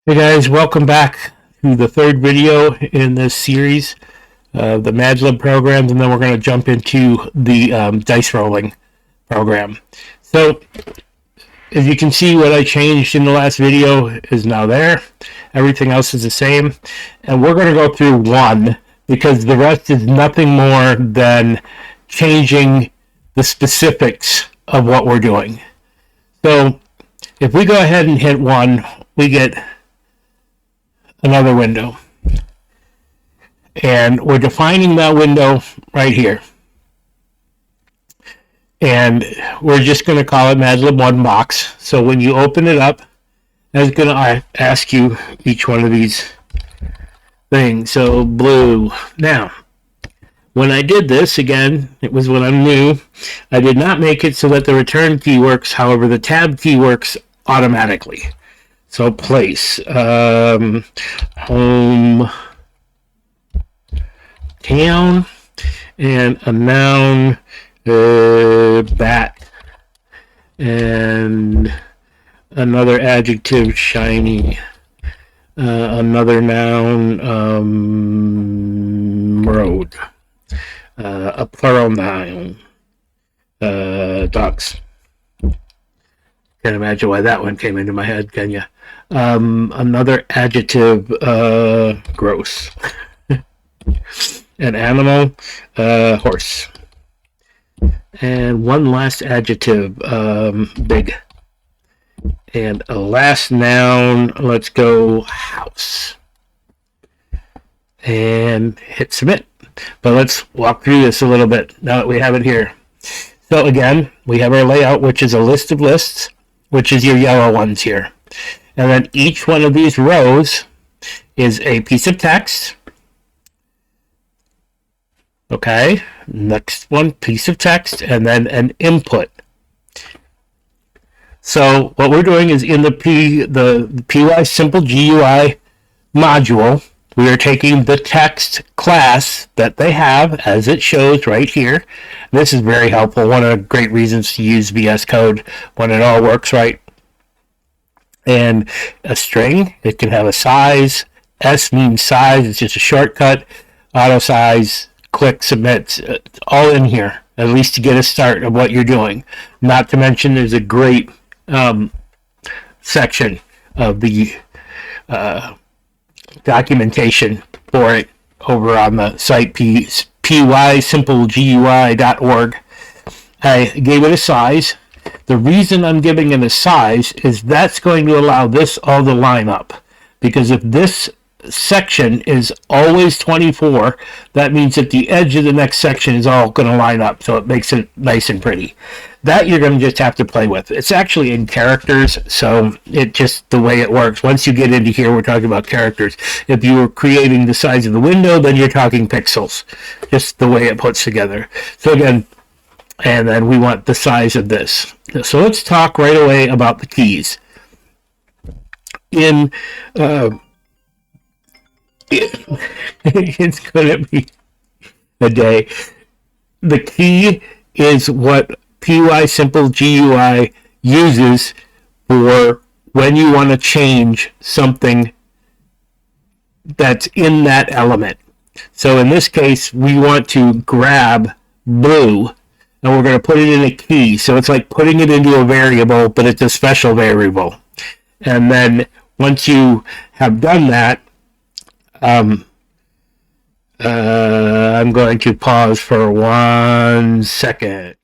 Hey guys, welcome back to the third video in this series of the Madlib programs, and then we're going to jump into the dice rolling program. So, as you can see, what I changed in the last video is now there. Everything else is the same, and we're going to go through one because the rest is nothing more than changing the specifics of what we're doing. So, if we go ahead and hit one, we get another window, and we're defining that window right here, and we're just going to call it Madlib 1 box. So when you open it up, it's going to ask you each one of these things. So blue. Now when I did this, again, it was when I'm new, I did not make it so that the return key works. However, the tab key works automatically. So place, home, town, and a noun, bat, and another adjective, shiny, another noun, road, a plural noun, ducks. Can't imagine why that one came into my head, can you? Another adjective, gross. An animal, horse. And one last adjective, big. And a last noun, let's go house. And hit submit. But let's walk through this a little bit now that we have it here. So again, we have our layout, which is a list of lists, which is your yellow ones here. And then each one of these rows is a piece of text. Okay, next one, piece of text, and then an input. So what we're doing is in the PySimpleGUI module, we are taking the text class that they have as it shows right here. This is very helpful. One of the great reasons to use VS Code when it all works right. And a string, it can have a size. S means size, it's just a shortcut. Auto size, click, submit, all in here, at least to get a start of what you're doing. Not to mention there's a great section of the documentation for it over on the site PySimpleGUI.org. I gave it a size. The reason I'm giving it a size is that's going to allow this all to line up, because if this section is always 24, that means that the edge of the next section is all going to line up, so it makes it nice and pretty. That you're going to just have to play with. It's actually in characters, so it just the way it works. Once you get into here, we're talking about characters. If you were creating the size of the window, then you're talking pixels, just the way it puts together. So again, and then we want the size of this. So let's talk right away about the keys. In it's going to be a day. The key is what PySimpleGUI uses for when you want to change something that's in that element. So in this case, we want to grab blue, and we're going to put it in a key. So it's like putting it into a variable, but it's a special variable. And then once you have done that, I'm going to pause for 1 second.